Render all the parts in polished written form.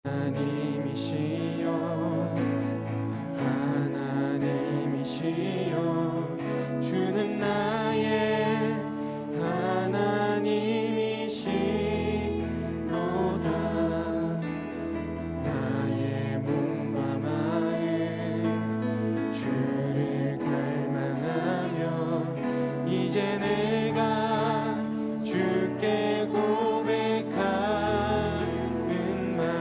하나님이시여 하나님이시여 주는 나의 하나님이시로다. 나의 몸과 마음 주를 갈망하며 이제 내가 주께 고백하는 말.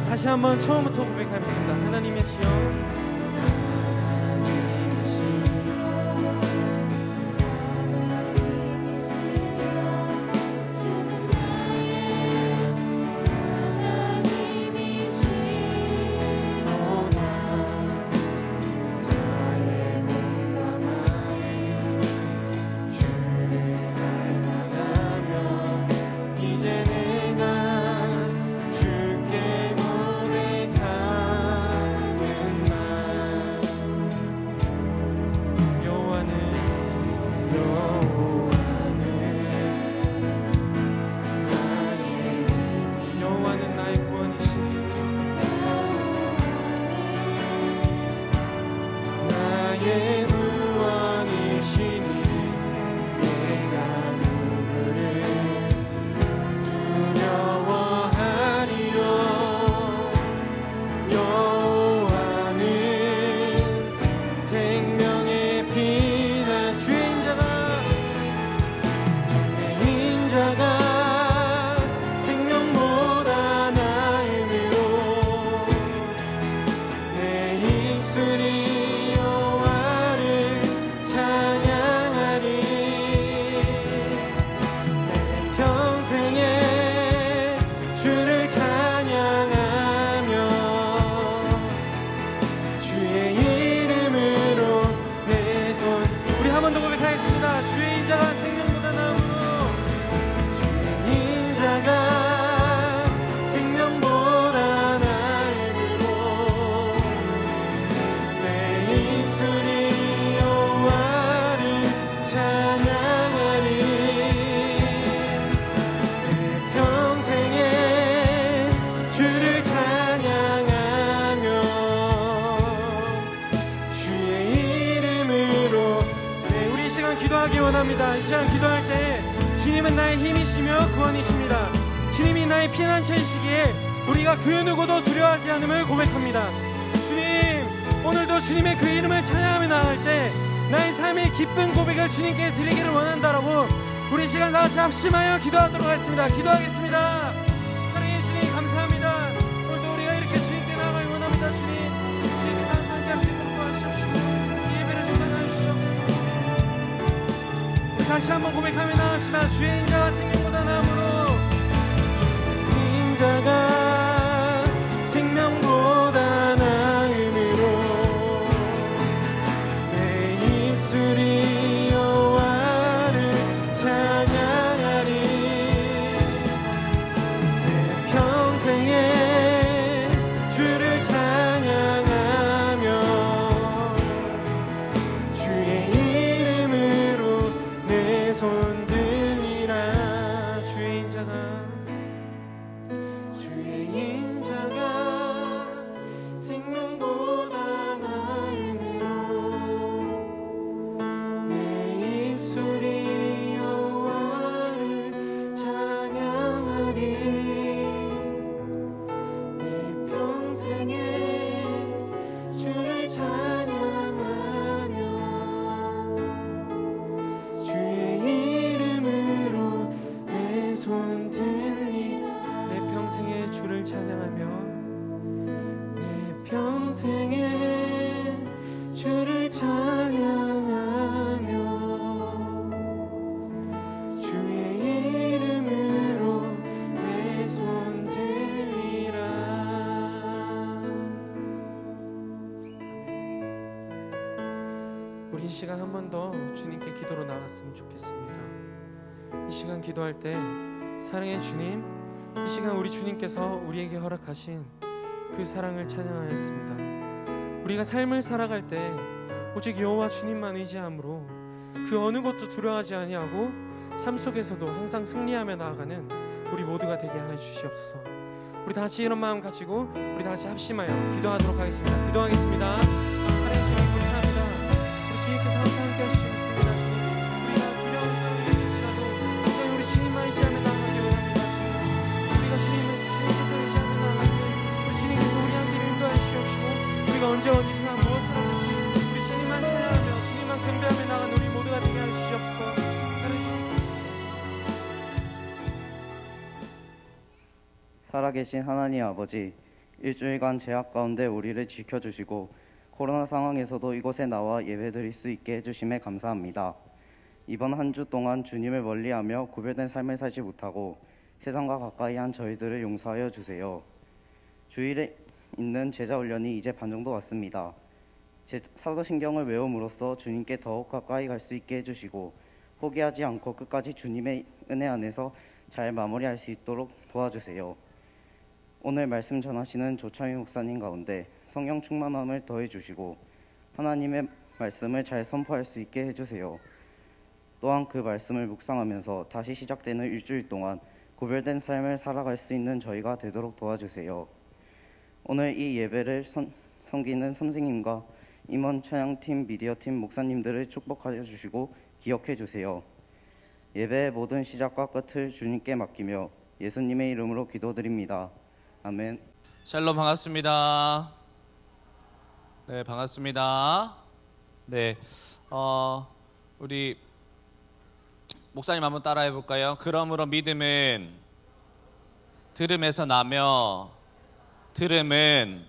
다시 한번 처음부터 고백하겠습니다. 하나님이시여 원합니다. 이 시간 기도할 때 주님은 나의 힘이시며 구원이십니다. 주님이 나의 피난처이시기에 우리가 그 누구도 두려워하지 않음을 고백합니다. 주님, 오늘도 주님의 그 이름을 찬양하며 나아갈 때 나의 삶의 기쁜 고백을 주님께 드리기를 원한다라고 우리 시간 다 같이 합심하여 기도하도록 하겠습니다. 기도하겠습니다. 사랑해 주님 감사합니다. 오늘도 우리가 이렇게 주님께 나아가길 원합니다. 주님께서 항상 함께 할 수 있도록 도와주십시오. 이 예배를 주관하여 주시옵소서. 다시 한번 고백하며 나갑시다. 주의 인자가 생명보다 나음으로 주의 인자가 생명보다 나음으로 내 입술이 여호와를 찬양하리. 내 평생에 주를 찬양하며 주의 이름으로 내 손 들리라. 주의 인자가 주의 시간 한 번 더 주님께 기도로 나갔으면 좋겠습니다. 이 시간 기도할 때 사랑의 주님, 이 시간 우리 주님께서 우리에게 허락하신 그 사랑을 찬양하였습니다. 우리가 삶을 살아갈 때 오직 여호와 주님만 의지함으로 그 어느 것도 두려워하지 아니하고 삶 속에서도 항상 승리하며 나아가는 우리 모두가 되게 하여 주시옵소서. 우리 다 같이 이런 마음 가지고 우리 다 같이 합심하여 기도하도록 하겠습니다. 기도하겠습니다. 사랑의 주님 감사합니다. 우리 주님께서 항상 함께 하시고 있습니다. 주님, 우리가 두려운 상황이 될지라도 여전히 우리 주님만 의지하며 나아가기 원합니다. 주님, 우리가 주님께서 의지하며 나아갈 때 우리 주님께서 우리한테 인도하여 주시옵시고 우리가 언제 어디서나 무엇을 하든지 우리 주님만 찬양하며 주님만 경배하며 나가는 우리 모두가 되게 하여 주시옵소서. 살아계신 하나님 아버지, 일주일간 제약 가운데 우리를 지켜주시고 코로나 상황에서도 이곳에 나와 예배드릴 수 있게 해주심에 감사합니다. 이번 한 주 동안 주님을 멀리하며 구별된 삶을 살지 못하고 세상과 가까이 한 저희들을 용서하여 주세요. 주일에 있는 제자훈련이 이제 반 정도 왔습니다. 사도신경을 외움으로써 주님께 더욱 가까이 갈 수 있게 해주시고 포기하지 않고 끝까지 주님의 은혜 안에서 잘 마무리할 수 있도록 도와주세요. 오늘 말씀 전하시는 조창희 목사님 가운데 성령 충만함을 더해주시고 하나님의 말씀을 잘 선포할 수 있게 해주세요. 또한 그 말씀을 묵상하면서 다시 시작되는 일주일 동안 구별된 삶을 살아갈 수 있는 저희가 되도록 도와주세요. 오늘 이 예배를 섬기는 선생님과 임원 찬양팀, 미디어팀, 목사님들을 축복하여 주시고 기억해 주세요. 예배의 모든 시작과 끝을 주님께 맡기며 예수님의 이름으로 기도드립니다. 아멘. 샬롬, 반갑습니다. 네, 반갑습니다. 네, 우리 목사님 한번 따라해 볼까요? 그러므로 믿음은 들음에서 나며 들음은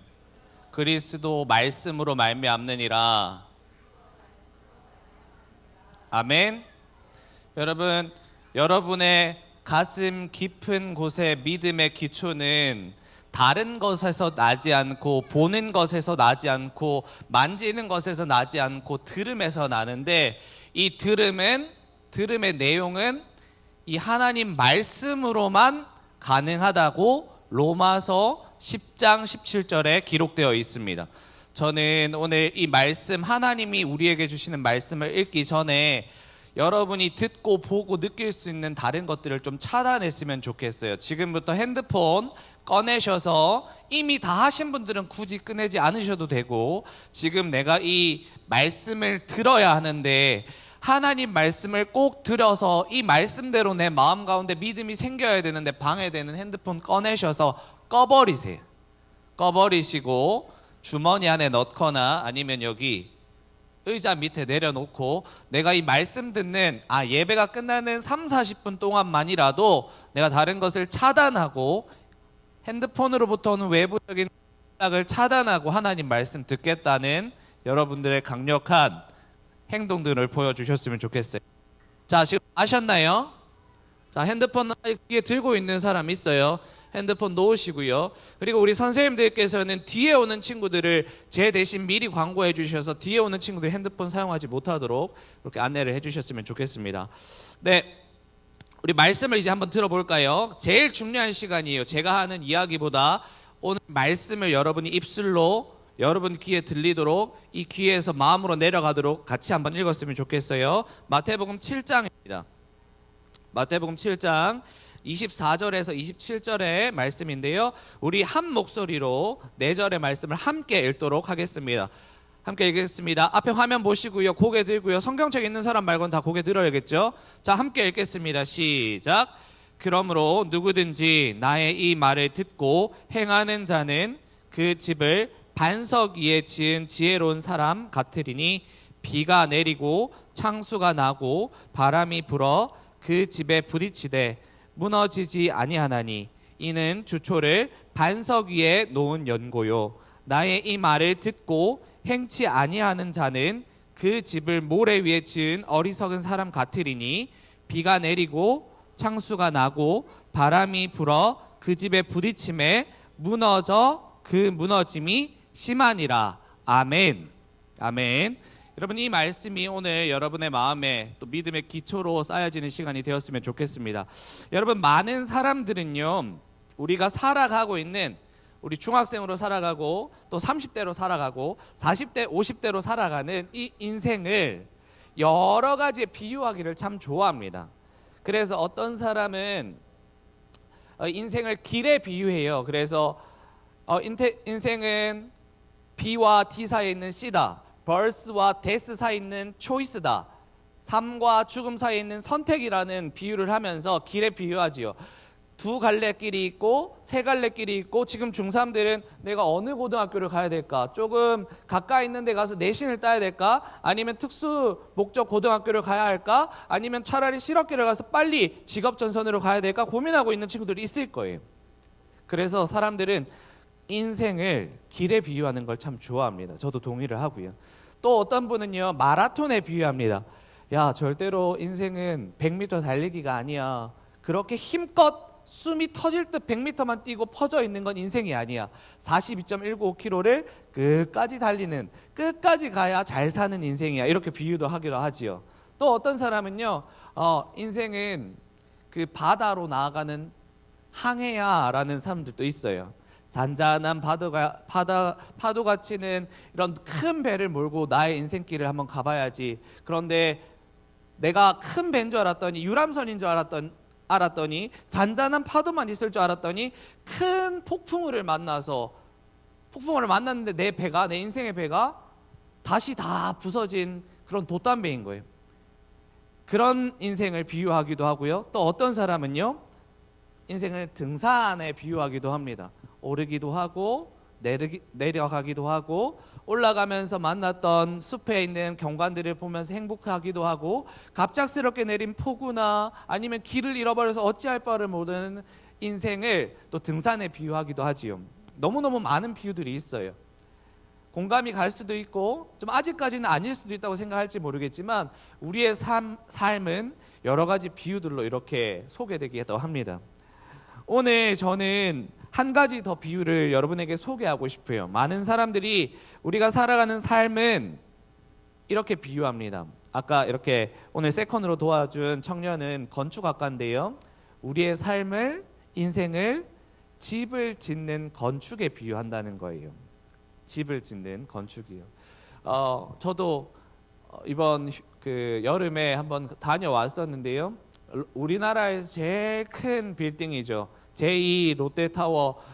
그리스도 말씀으로 말미암느니라. 아멘. 여러분, 여러분의 가슴 깊은 곳의 믿음의 기초는 다른 것에서 나지 않고 보는 것에서 나지 않고 만지는 것에서 나지 않고 들음에서 나는데, 이 들음의 내용은 이 하나님 말씀으로만 가능하다고 로마서 10장 17절에 기록되어 있습니다. 저는 오늘 이 말씀, 하나님이 우리에게 주시는 말씀을 읽기 전에 여러분이 듣고 보고 느낄 수 있는 다른 것들을 좀 차단했으면 좋겠어요. 지금부터 핸드폰 꺼내셔서, 이미 다 하신 분들은 굳이 꺼내지 않으셔도 되고, 지금 내가 이 말씀을 들어야 하는데 하나님 말씀을 꼭 들어서 이 말씀대로 내 마음 가운데 믿음이 생겨야 되는데 방해되는 핸드폰 꺼내셔서 꺼버리세요. 꺼버리시고 주머니 안에 넣거나 아니면 여기 의자 밑에 내려놓고, 내가 이 말씀 듣는 예배가 끝나는 30-40분 동안만이라도 내가 다른 것을 차단하고 핸드폰으로부터 오는 외부적인 연락을 차단하고 하나님 말씀 듣겠다는 여러분들의 강력한 행동들을 보여주셨으면 좋겠어요. 자, 지금 아셨나요? 자, 핸드폰 귀에 들고 있는 사람 있어요? 핸드폰 놓으시고요. 그리고 우리 선생님들께서는 뒤에 오는 친구들을 제 대신 미리 광고해 주셔서 뒤에 오는 친구들 핸드폰 사용하지 못하도록 그렇게 안내를 해 주셨으면 좋겠습니다. 네, 우리 말씀을 이제 한번 들어볼까요? 제일 중요한 시간이에요. 제가 하는 이야기보다 오늘 말씀을 여러분이 입술로 여러분 귀에 들리도록, 이 귀에서 마음으로 내려가도록 같이 한번 읽었으면 좋겠어요. 마태복음 7장입니다. 마태복음 7장 24절에서 27절의 말씀인데요, 우리 한 목소리로 4절의 말씀을 함께 읽도록 하겠습니다. 함께 읽겠습니다. 앞에 화면 보시고요, 고개 들고요. 성경책 있는 사람 말고는 다 고개 들어야겠죠. 자, 함께 읽겠습니다. 시작. 그러므로 누구든지 나의 이 말을 듣고 행하는 자는 그 집을 반석 위에 지은 지혜로운 사람 같으리니, 비가 내리고 창수가 나고 바람이 불어 그 집에 부딪히되 무너지지 아니하나니, 이는 주초를 반석 위에 놓은 연고요. 나의 이 말을 듣고 행치 아니하는 자는 그 집을 모래 위에 지은 어리석은 사람 같으리니, 비가 내리고 창수가 나고 바람이 불어 그 집에 부딪힘에 무너져 그 무너짐이 심하니라. 아멘. 아멘. 여러분, 이 말씀이 오늘 여러분의 마음에 또 믿음의 기초로 쌓여지는 시간이 되었으면 좋겠습니다. 여러분, 많은 사람들은요, 우리가 살아가고 있는, 우리 중학생으로 살아가고 또 30대로 살아가고 40대 50대로 살아가는 이 인생을 여러 가지에 비유하기를 참 좋아합니다. 그래서 어떤 사람은 인생을 길에 비유해요. 그래서 인생은 B와 D 사이에 있는 C다, birth와 death 사이에 있는 choice다, 삶과 죽음 사이에 있는 선택이라는 비유를 하면서 길에 비유하지요. 두 갈래 길이 있고 세 갈래 길이 있고, 지금 중3들은 내가 어느 고등학교를 가야 될까, 조금 가까이 있는 데 가서 내신을 따야 될까, 아니면 특수 목적 고등학교를 가야 할까, 아니면 차라리 실업계를 가서 빨리 직업 전선으로 가야 될까 고민하고 있는 친구들이 있을 거예요. 그래서 사람들은 인생을 길에 비유하는 걸 참 좋아합니다. 저도 동의를 하고요. 또 어떤 분은요, 마라톤에 비유합니다. 야, 절대로 인생은 100m 달리기가 아니야. 그렇게 힘껏 숨이 터질 듯 100m만 뛰고 퍼져 있는 건 인생이 아니야. 42.195km를 끝까지 달리는, 끝까지 가야 잘 사는 인생이야. 이렇게 비유도 하기도 하지요. 또 어떤 사람은요, 인생은 그 바다로 나아가는 항해야 라는 사람들도 있어요. 잔잔한 파도가 치는 이런 큰 배를 몰고 나의 인생길을 한번 가봐야지. 그런데 내가 큰 배인 줄 알았더니, 유람선인 줄 알았더니 잔잔한 파도만 있을 줄 알았더니 큰 폭풍우를 만났는데 내 인생의 배가 다시 다 부서진 그런 돛담배인 거예요. 그런 인생을 비유하기도 하고요. 또 어떤 사람은요, 인생을 등산에 비유하기도 합니다. 오르기도 하고 내려가기도 하고, 올라가면서 만났던 숲에 있는 경관들을 보면서 행복하기도 하고, 갑작스럽게 내린 폭우나 아니면 길을 잃어버려서 어찌할 바를 모르는 인생을 또 등산에 비유하기도 하지요. 너무너무 많은 비유들이 있어요. 공감이 갈 수도 있고 좀 아직까지는 아닐 수도 있다고 생각할지 모르겠지만, 우리의 삶은 여러 가지 비유들로 이렇게 소개되기도 합니다. 오늘 저는 한 가지 더 비유를 여러분에게 소개하고 싶어요. 많은 사람들이 우리가 살아가는 삶은 이렇게 비유합니다. 아까 이렇게 오늘 세컨으로 도와준 청년은 건축학과인데요, 우리의 삶을, 인생을 집을 짓는 건축에 비유한다는 거예요. 집을 짓는 건축이요. 저도 이번 그 여름에 한번 다녀왔었는데요, 우리나라에서 제일 큰 빌딩이죠. 제2 롯데타워인데요.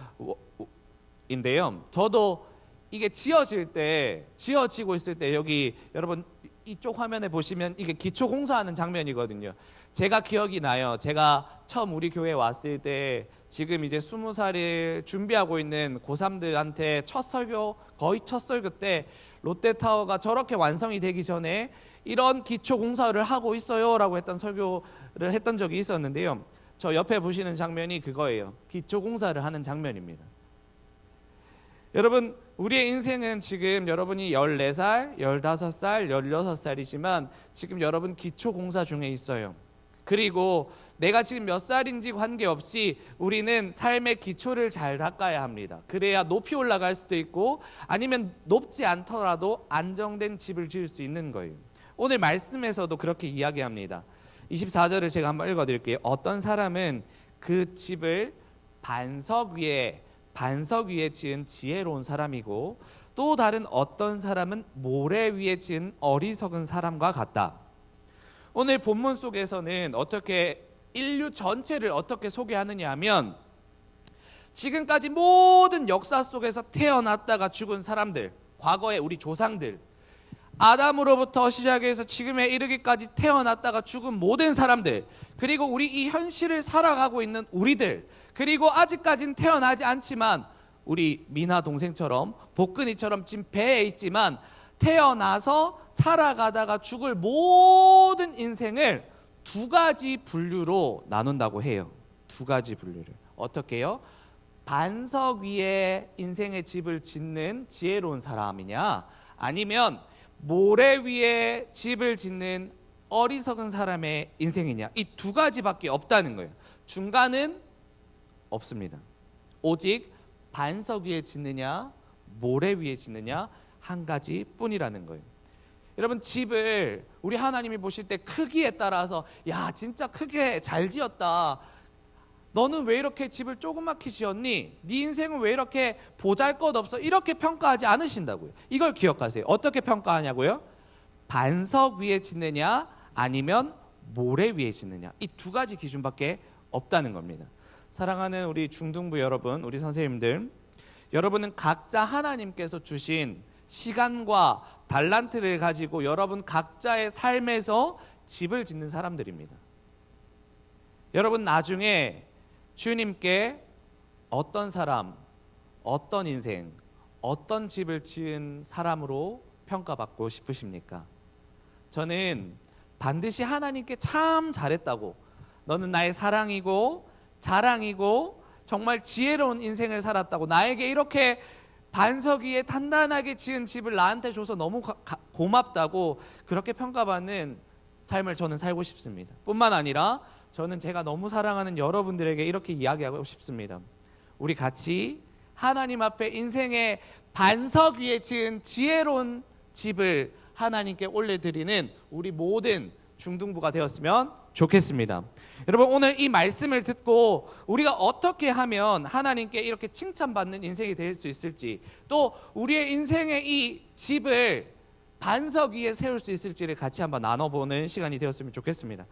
저도 이게 지어지고 있을 때 여기 여러분 이쪽 화면에 보시면 이게 기초 공사하는 장면이거든요. 제가 기억이 나요. 제가 처음 우리 교회에 왔을 때, 지금 이제 20살을 준비하고 있는 고3들한테 거의 첫 설교 때 롯데타워가 저렇게 완성이 되기 전에 이런 기초 공사를 하고 있어요 라고 했던 설교를 했던 적이 있었는데요. 저 옆에 보시는 장면이 그거예요. 기초 공사를 하는 장면입니다. 여러분, 우리의 인생은 지금 여러분이 14살, 15살, 16살이지만 지금 여러분 기초 공사 중에 있어요. 그리고 내가 지금 몇 살인지 관계없이 우리는 삶의 기초를 잘 닦아야 합니다. 그래야 높이 올라갈 수도 있고, 아니면 높지 않더라도 안정된 집을 지을 수 있는 거예요. 오늘 말씀에서도 그렇게 이야기합니다. 24절을 제가 한번 읽어드릴게요. 어떤 사람은 그 집을 반석 위에 지은 지혜로운 사람이고, 또 다른 어떤 사람은 모래 위에 지은 어리석은 사람과 같다. 오늘 본문 속에서는 어떻게 인류 전체를 어떻게 소개하느냐 하면, 지금까지 모든 역사 속에서 태어났다가 죽은 사람들, 과거의 우리 조상들, 아담으로부터 시작해서 지금에 이르기까지 태어났다가 죽은 모든 사람들, 그리고 우리 이 현실을 살아가고 있는 우리들, 그리고 아직까지는 태어나지 않지만 우리 미나 동생처럼 복근이처럼 지금 배에 있지만 태어나서 살아가다가 죽을 모든 인생을 두 가지 분류로 나눈다고 해요. 두 가지 분류를. 어떻게 해요? 반석 위에 인생의 집을 짓는 지혜로운 사람이냐, 아니면 모래 위에 집을 짓는 어리석은 사람의 인생이냐, 이 두 가지밖에 없다는 거예요. 중간은 없습니다. 오직 반석 위에 짓느냐 모래 위에 짓느냐 한 가지 뿐이라는 거예요. 여러분, 집을 우리 하나님이 보실 때 크기에 따라서 야 진짜 크게 잘 지었다, 너는 왜 이렇게 집을 조그맣게 지었니, 네 인생은 왜 이렇게 보잘것없어, 이렇게 평가하지 않으신다고요. 이걸 기억하세요. 어떻게 평가하냐고요? 반석 위에 짓느냐 아니면 모래 위에 짓느냐, 이 두 가지 기준밖에 없다는 겁니다. 사랑하는 우리 중등부 여러분, 우리 선생님들, 여러분은 각자 하나님께서 주신 시간과 달란트를 가지고 여러분 각자의 삶에서 집을 짓는 사람들입니다. 여러분 나중에 주님께 어떤 사람, 어떤 인생, 어떤 집을 지은 사람으로 평가받고 싶으십니까? 저는 반드시 하나님께 참 잘했다고, 너는 나의 사랑이고 자랑이고 정말 지혜로운 인생을 살았다고, 나에게 이렇게 반석 위에 단단하게 지은 집을 나한테 줘서 너무 고맙다고 그렇게 평가받는 삶을 저는 살고 싶습니다. 뿐만 아니라 저는 제가 너무 사랑하는 여러분들에게 이렇게 이야기하고 싶습니다. 우리 같이 하나님 앞에 인생의 반석 위에 지은 지혜로운 집을 하나님께 올려드리는 우리 모든 중등부가 되었으면 좋겠습니다. 여러분, 오늘 이 말씀을 듣고 우리가 어떻게 하면 하나님께 이렇게 칭찬받는 인생이 될 수 있을지, 또 우리의 인생의 이 집을 반석 위에 세울 수 있을지를 같이 한번 나눠보는 시간이 되었으면 좋겠습니다.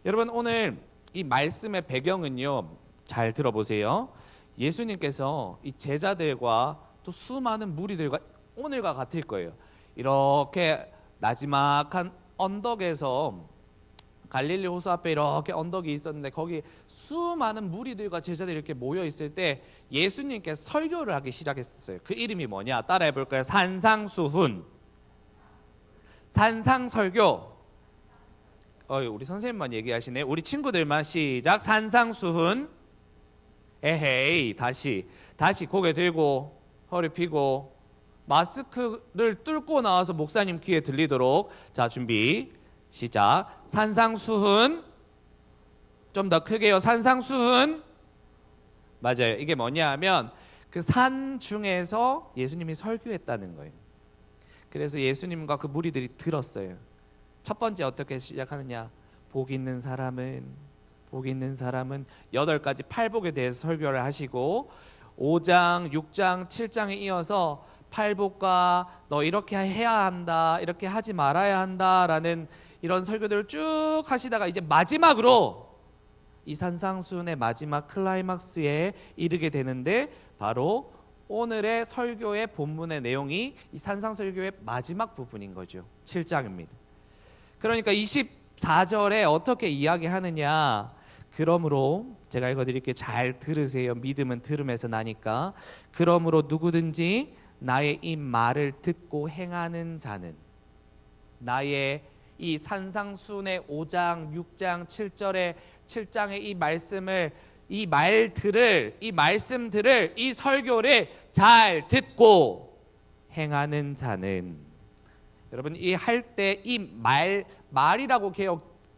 여러분, 오늘 이 말씀의 배경은요, 잘 들어보세요. 예수님께서 이 제자들과 또 수많은 무리들과 오늘과 같을 거예요. 이렇게 나지막한 언덕에서, 갈릴리 호수 앞에 이렇게 언덕이 있었는데 거기 수많은 무리들과 제자들이 이렇게 모여 있을 때 예수님께서 설교를 하기 시작했어요. 그 이름이 뭐냐? 따라해 볼까요? 산상수훈. 산상설교. 우리 선생님만 얘기하시네. 우리 친구들만 시작. 산상수훈. 에헤이. 다시 고개 들고 허리 펴고 마스크를 뚫고 나와서 목사님 귀에 들리도록. 자, 준비 시작. 산상수훈. 좀 더 크게요. 산상수훈. 맞아요. 이게 뭐냐 하면 그 산 중에서 예수님이 설교했다는 거예요. 그래서 예수님과 그 무리들이 들었어요. 첫 번째 어떻게 시작하느냐? 복 있는 사람은 8가지 팔복에 대해서 설교를 하시고 5장, 6장, 7장에 이어서 팔복과 너 이렇게 해야 한다, 이렇게 하지 말아야 한다라는 이런 설교들을 쭉 하시다가 이제 마지막으로 이 산상수훈의 마지막 클라이막스에 이르게 되는데, 바로 오늘의 설교의 본문의 내용이 이 산상설교의 마지막 부분인 거죠. 7장입니다. 그러니까 24절에 어떻게 이야기하느냐? 그러므로 제가 읽어드릴게요. 잘 들으세요. 믿음은 들음에서 나니까. 그러므로 누구든지 나의 이 말을 듣고 행하는 자는, 나의 이 산상수훈의 5장, 6장, 7장의 이 말씀을, 이 말들을, 이 말씀들을, 이 설교를 잘 듣고 행하는 자는, 여러분 이 할 때 이 말이라고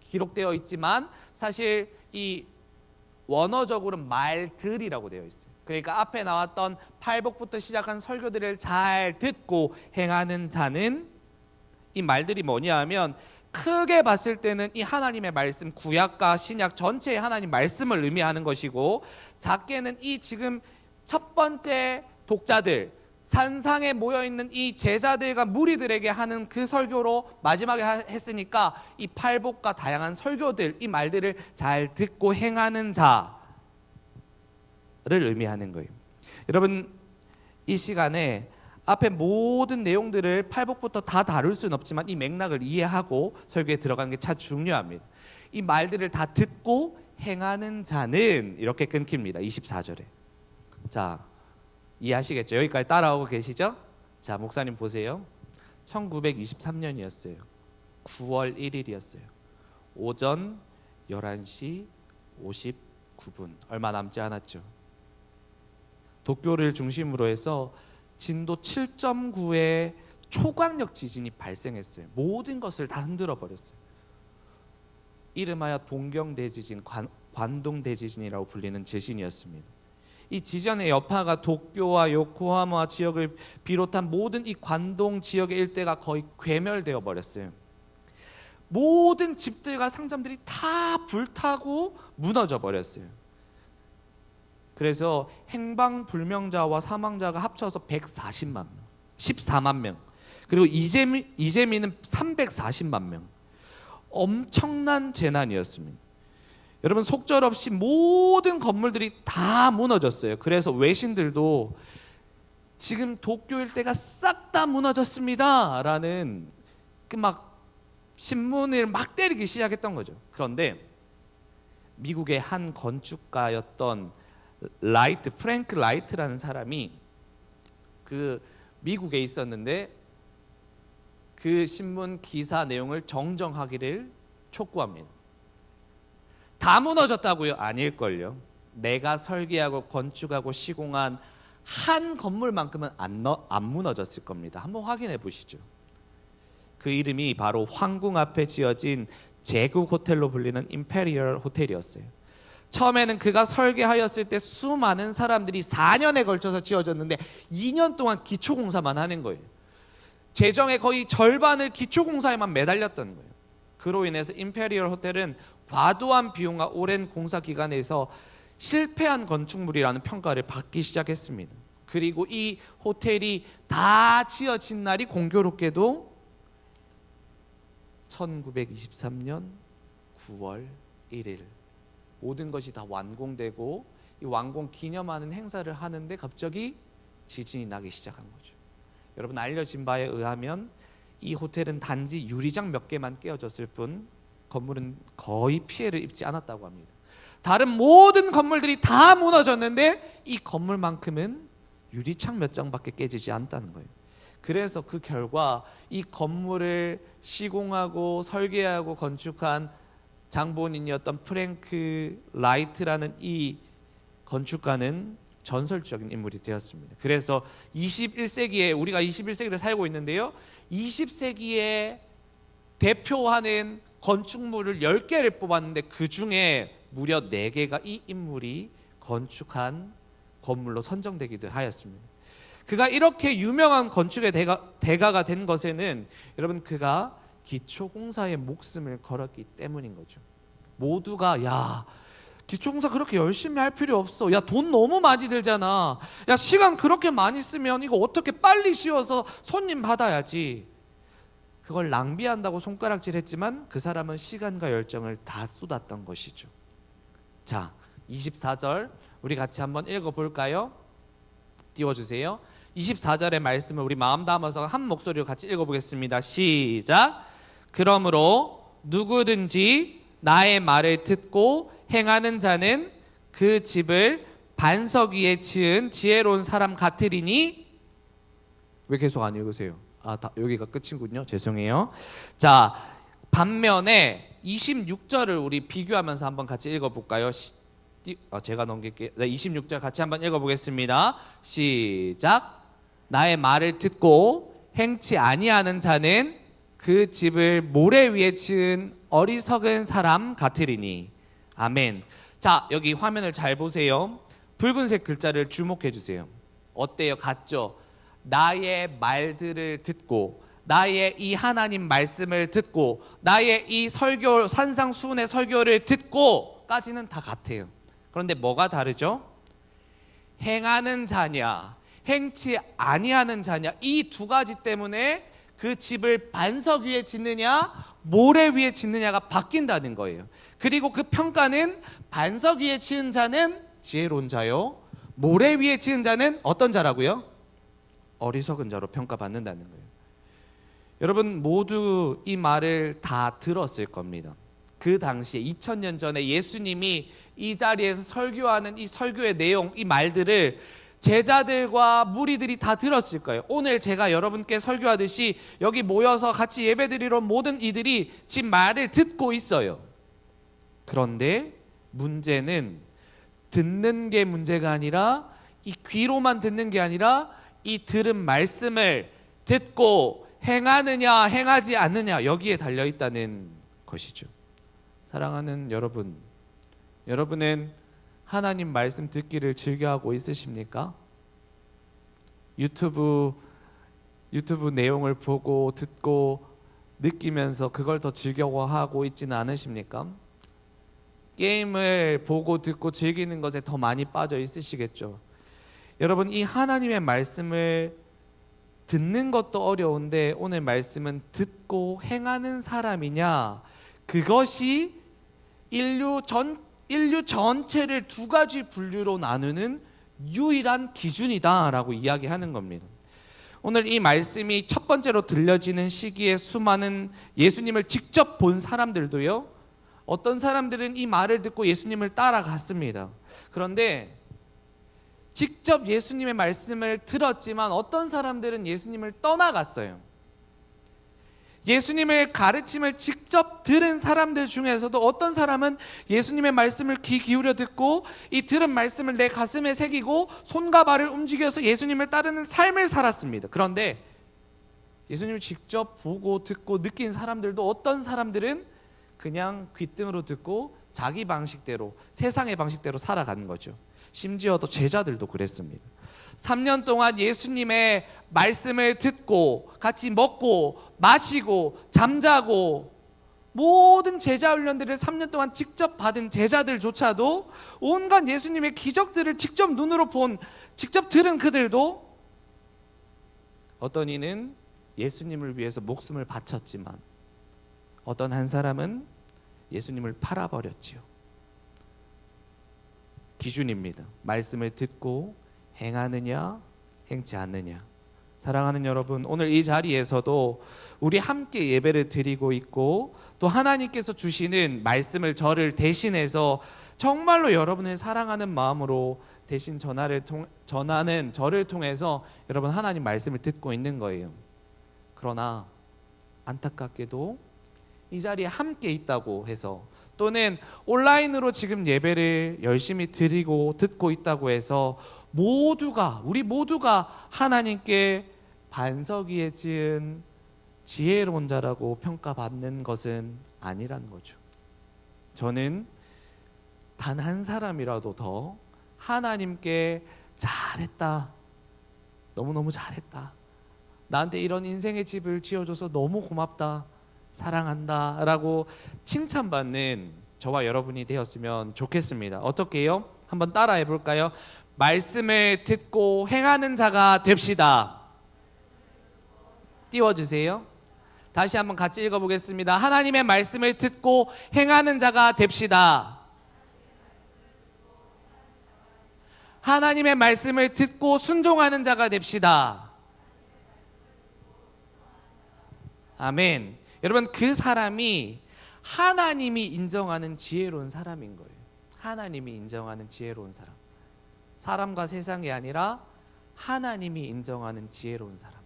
기록되어 있지만 사실 이 원어적으로 말들이라고 되어 있어요. 그러니까 앞에 나왔던 팔복부터 시작한 설교들을 잘 듣고 행하는 자는, 이 말들이 뭐냐 하면 크게 봤을 때는 이 하나님의 말씀, 구약과 신약 전체의 하나님 말씀을 의미하는 것이고, 작게는 이 지금 첫 번째 독자들, 산상에 모여있는 이 제자들과 무리들에게 하는 그 설교로 마지막에 했으니까 이 팔복과 다양한 설교들, 이 말들을 잘 듣고 행하는 자를 의미하는 거예요. 여러분, 이 시간에 앞에 모든 내용들을 팔복부터 다 다룰 수는 없지만 이 맥락을 이해하고 설교에 들어가는 게 참 중요합니다. 이 말들을 다 듣고 행하는 자는 이렇게 끊깁니다. 24절에. 자, 이해하시겠죠? 여기까지 따라오고 계시죠? 자, 목사님 보세요. 1923년이었어요. 9월 1일이었어요. 오전 11시 59분. 얼마 남지 않았죠. 도쿄를 중심으로 해서 진도 7.9의 초강력 지진이 발생했어요. 모든 것을 다 흔들어 버렸어요. 이름하여 동경대지진, 관동대지진이라고 불리는 지진이었습니다. 이 지전의 여파가 도쿄와 요코하마 지역을 비롯한 모든 이 관동 지역의 일대가 거의 괴멸되어 버렸어요. 모든 집들과 상점들이 다 불타고 무너져 버렸어요. 그래서 행방불명자와 사망자가 합쳐서 140만 명, 14만 명. 그리고 이재민은 340만 명. 엄청난 재난이었습니다. 여러분, 속절없이 모든 건물들이 다 무너졌어요. 그래서 외신들도 지금 도쿄 일대가 싹 다 무너졌습니다 라는 그 막 신문을 막 때리기 시작했던 거죠. 그런데 미국의 한 건축가였던 프랭크 라이트라는 사람이 그 미국에 있었는데 그 신문 기사 내용을 정정하기를 촉구합니다. 다 무너졌다고요? 아닐걸요. 내가 설계하고 건축하고 시공한 한 건물만큼은 안 무너졌을 겁니다. 한번 확인해 보시죠. 그 이름이 바로 황궁 앞에 지어진 제국 호텔로 불리는 임페리얼 호텔이었어요. 처음에는 그가 설계하였을 때 수많은 사람들이 4년에 걸쳐서 지어졌는데 2년 동안 기초공사만 하는 거예요. 재정의 거의 절반을 기초공사에만 매달렸던 거예요. 그로 인해서 임페리얼 호텔은 과도한 비용과 오랜 공사 기간에서 실패한 건축물이라는 평가를 받기 시작했습니다. 그리고 이 호텔이 다 지어진 날이 공교롭게도 1923년 9월 1일 모든 것이 다 완공되고 이 완공 기념하는 행사를 하는데 갑자기 지진이 나기 시작한 거죠. 여러분, 알려진 바에 의하면 이 호텔은 단지 유리장 몇 개만 깨어졌을 뿐 건물은 거의 피해를 입지 않았다고 합니다. 다른 모든 건물들이 다 무너졌는데 이 건물만큼은 유리창 몇 장밖에 깨지지 않았다는 거예요. 그래서 그 결과 이 건물을 시공하고 설계하고 건축한 장본인이었던 프랭크 라이트라는 이 건축가는 전설적인 인물이 되었습니다. 그래서 21세기에 우리가 21세기를 살고 있는데요. 20세기에 대표하는 건축물을 10개를 뽑았는데 그 중에 무려 4개가 이 인물이 건축한 건물로 선정되기도 하였습니다. 그가 이렇게 유명한 건축의 대가가 된 것에는 여러분, 그가 기초공사에 목숨을 걸었기 때문인 거죠. 모두가 야, 기초공사 그렇게 열심히 할 필요 없어. 야, 돈 너무 많이 들잖아. 야, 시간 그렇게 많이 쓰면 이거 어떻게 빨리 씌워서 손님 받아야지. 그걸 낭비한다고 손가락질했지만 그 사람은 시간과 열정을 다 쏟았던 것이죠. 자, 24절 우리 같이 한번 읽어볼까요? 띄워주세요. 24절의 말씀을 우리 마음 담아서 한 목소리로 같이 읽어보겠습니다. 시작. 그러므로 누구든지 나의 말을 듣고 행하는 자는 그 집을 반석 위에 지은 지혜로운 사람 같으리니. 왜 계속 안 읽으세요? 여기가 끝이군요. 죄송해요. 자, 반면에 26절을 우리 비교하면서 한번 같이 읽어볼까요? 제가 넘길게요. 26절 같이 한번 읽어보겠습니다. 시작. 나의 말을 듣고 행치 아니하는 자는 그 집을 모래 위에 지은 어리석은 사람 같으리니. 아멘. 자, 여기 화면을 잘 보세요. 붉은색 글자를 주목해 주세요. 어때요? 같죠? 나의 말들을 듣고, 나의 이 하나님 말씀을 듣고, 나의 이 설교, 산상수훈의 설교를 듣고까지는 다 같아요. 그런데 뭐가 다르죠? 행하는 자냐, 행치 아니하는 자냐, 이 두 가지 때문에 그 집을 반석 위에 짓느냐 모래 위에 짓느냐가 바뀐다는 거예요. 그리고 그 평가는 반석 위에 지은 자는 지혜로운 자요, 모래 위에 지은 자는 어떤 자라고요? 어리석은 자로 평가받는다는 거예요. 여러분, 모두 이 말을 다 들었을 겁니다. 그 당시에 2000년 전에 예수님이 이 자리에서 설교하는 이 설교의 내용, 이 말들을 제자들과 무리들이 다 들었을 거예요. 오늘 제가 여러분께 설교하듯이 여기 모여서 같이 예배드리러 온 모든 이들이 지금 말을 듣고 있어요. 그런데 문제는 듣는 게 문제가 아니라, 이 귀로만 듣는 게 아니라 이 들은 말씀을 듣고 행하느냐 행하지 않느냐, 여기에 달려있다는 것이죠. 사랑하는 여러분, 여러분은 하나님 말씀 듣기를 즐겨하고 있으십니까? 유튜브 내용을 보고 듣고 느끼면서 그걸 더 즐거워하고 있지는 않으십니까? 게임을 보고 듣고 즐기는 것에 더 많이 빠져 있으시겠죠. 여러분, 이 하나님의 말씀을 듣는 것도 어려운데 오늘 말씀은 듣고 행하는 사람이냐, 그것이 인류 전체를 두 가지 분류로 나누는 유일한 기준이다라고 이야기하는 겁니다. 오늘 이 말씀이 첫 번째로 들려지는 시기에 수많은 예수님을 직접 본 사람들도요, 어떤 사람들은 이 말을 듣고 예수님을 따라갔습니다. 그런데 직접 예수님의 말씀을 들었지만 어떤 사람들은 예수님을 떠나갔어요. 예수님의 가르침을 직접 들은 사람들 중에서도 어떤 사람은 예수님의 말씀을 귀 기울여 듣고 이 들은 말씀을 내 가슴에 새기고 손과 발을 움직여서 예수님을 따르는 삶을 살았습니다. 그런데 예수님을 직접 보고 듣고 느낀 사람들도 어떤 사람들은 그냥 귓등으로 듣고 자기 방식대로, 세상의 방식대로 살아가는 거죠. 심지어 또 제자들도 그랬습니다. 3년 동안 예수님의 말씀을 듣고 같이 먹고 마시고 잠자고 모든 제자 훈련들을 3년 동안 직접 받은 제자들조차도 온갖 예수님의 기적들을 직접 눈으로 본, 직접 들은 그들도 어떤 이는 예수님을 위해서 목숨을 바쳤지만 어떤 한 사람은 예수님을 팔아버렸지요. 기준입니다. 말씀을 듣고 행하느냐, 행치 않느냐. 사랑하는 여러분, 오늘 이 자리에서도 우리 함께 예배를 드리고 있고 또 하나님께서 주시는 말씀을 저를 대신해서 정말로 여러분을 사랑하는 마음으로 대신 전하는 저를 통해서 여러분 하나님 말씀을 듣고 있는 거예요. 그러나 안타깝게도 이 자리에 함께 있다고 해서 또는 온라인으로 지금 예배를 열심히 드리고 듣고 있다고 해서 우리 모두가 하나님께 반석 위에 지은 지혜로운 자라고 평가받는 것은 아니라는 거죠. 저는 단 한 사람이라도 더 하나님께 잘했다, 너무너무 잘했다, 나한테 이런 인생의 집을 지어줘서 너무 고맙다, 사랑한다 라고 칭찬받는 저와 여러분이 되었으면 좋겠습니다. 어떻게 해요? 한번 따라해 볼까요? 말씀을 듣고 행하는 자가 됩시다. 띄워주세요. 다시 한번 같이 읽어보겠습니다. 하나님의 말씀을 듣고 행하는 자가 됩시다. 하나님의 말씀을 듣고 순종하는 자가 됩시다. 아멘. 여러분, 그 사람이 하나님이 인정하는 지혜로운 사람인 거예요. 하나님이 인정하는 지혜로운 사람. 사람과 세상이 아니라 하나님이 인정하는 지혜로운 사람.